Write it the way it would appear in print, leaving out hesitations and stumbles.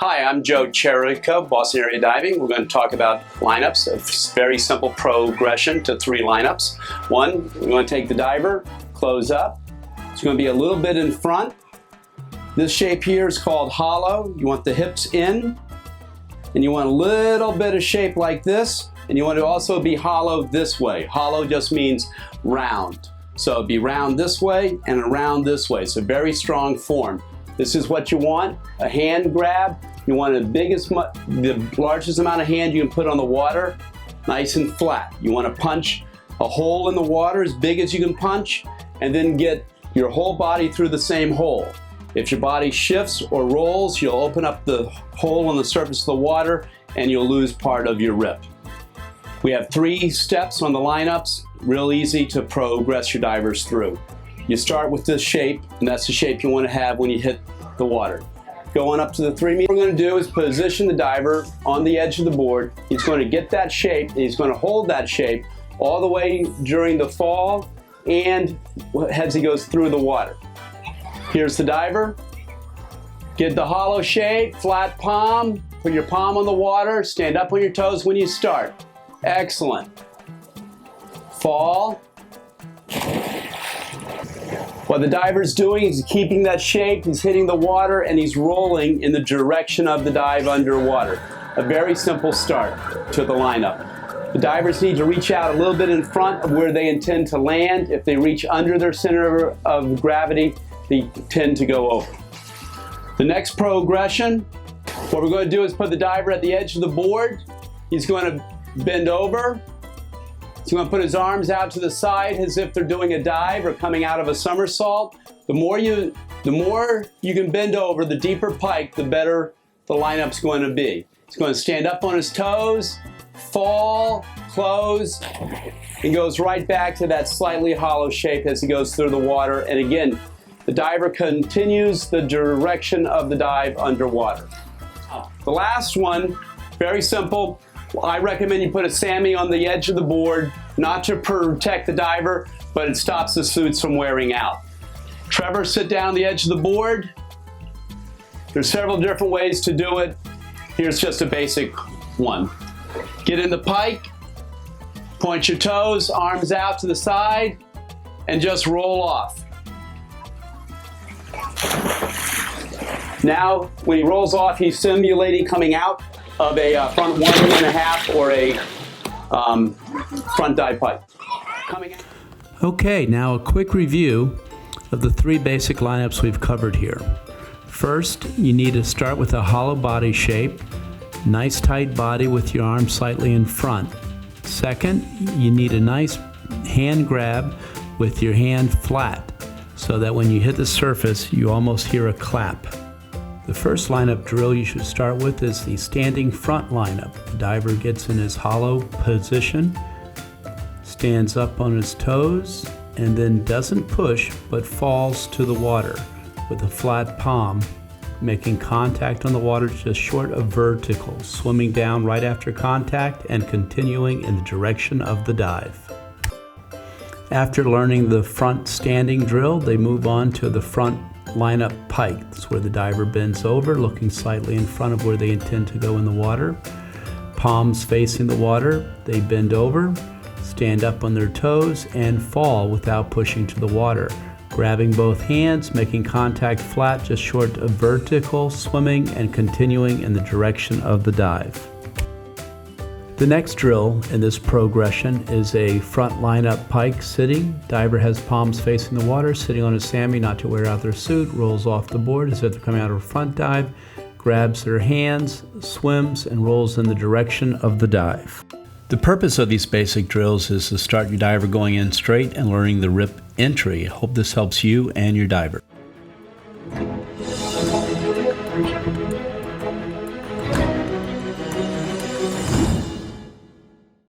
Hi, I'm Joe Chirico, Boston Area Diving. We're going to talk about lineups, a very simple progression to 3 lineups. One, we're going to take the diver, close up. It's going to be a little bit in front. This shape here is called hollow. You want the hips in, and you want a little bit of shape like this, and you want to also be hollow this way. Hollow just means round. So it'd be round this way and around this way. It's a very strong form. This is what you want, a hand grab. You want the largest amount of hand you can put on the water, nice and flat. You want to punch a hole in the water as big as you can punch, and then get your whole body through the same hole. If your body shifts or rolls, you'll open up the hole on the surface of the water and you'll lose part of your rip. We have 3 steps on the lineups, real easy to progress your divers through. You start with this shape, and that's the shape you want to have when you hit the water. Going up to the 3 meter, what we're going to do is position the diver on the edge of the board. He's going to get that shape, and he's going to hold that shape all the way during the fall and as he goes through the water. Here's the diver. Get the hollow shape, flat palm, put your palm on the water, stand up on your toes when you start. Excellent. Fall. What the diver's doing is keeping that shape, he's hitting the water, and he's rolling in the direction of the dive underwater. A very simple start to the lineup. The divers need to reach out a little bit in front of where they intend to land. If they reach under their center of gravity, they tend to go over. The next progression, what we're going to do is put the diver at the edge of the board. He's going to bend over. He's going to put his arms out to the side as if they're doing a dive or coming out of a somersault. The more you can bend over, the deeper pike, the better the lineup's going to be. He's going to stand up on his toes, fall, close, and goes right back to that slightly hollow shape as he goes through the water. And again, the diver continues the direction of the dive underwater. The last one, very simple. I recommend you put a Sammy on the edge of the board, not to protect the diver, but it stops the suits from wearing out. Trevor, sit down on the edge of the board. There's several different ways to do it. Here's just a basic one. Get in the pike, point your toes, arms out to the side, and just roll off. Now, when he rolls off, he's simulating coming out of a front 1.5 or a front dive pipe. Okay, now a quick review of the 3 basic lineups we've covered here. First, you need to start with a hollow body shape, nice tight body with your arms slightly in front. Second, you need a nice hand grab with your hand flat so that when you hit the surface, you almost hear a clap. The first lineup drill you should start with is the standing front lineup. The diver gets in his hollow position, stands up on his toes, and then doesn't push but falls to the water with a flat palm, making contact on the water just short of vertical, swimming down right after contact and continuing in the direction of the dive. After learning the front standing drill, they move on to the front lineup pike. That's where the diver bends over, looking slightly in front of where they intend to go in the water. Palms facing the water, they bend over, stand up on their toes, and fall without pushing to the water. Grabbing both hands, making contact flat just short of vertical, swimming and continuing in the direction of the dive. The next drill in this progression is a front lineup pike sitting. Diver has palms facing the water, sitting on a Sammy not to wear out their suit, rolls off the board as if they're coming out of a front dive, grabs their hands, swims, and rolls in the direction of the dive. The purpose of these basic drills is to start your diver going in straight and learning the rip entry. I hope this helps you and your diver.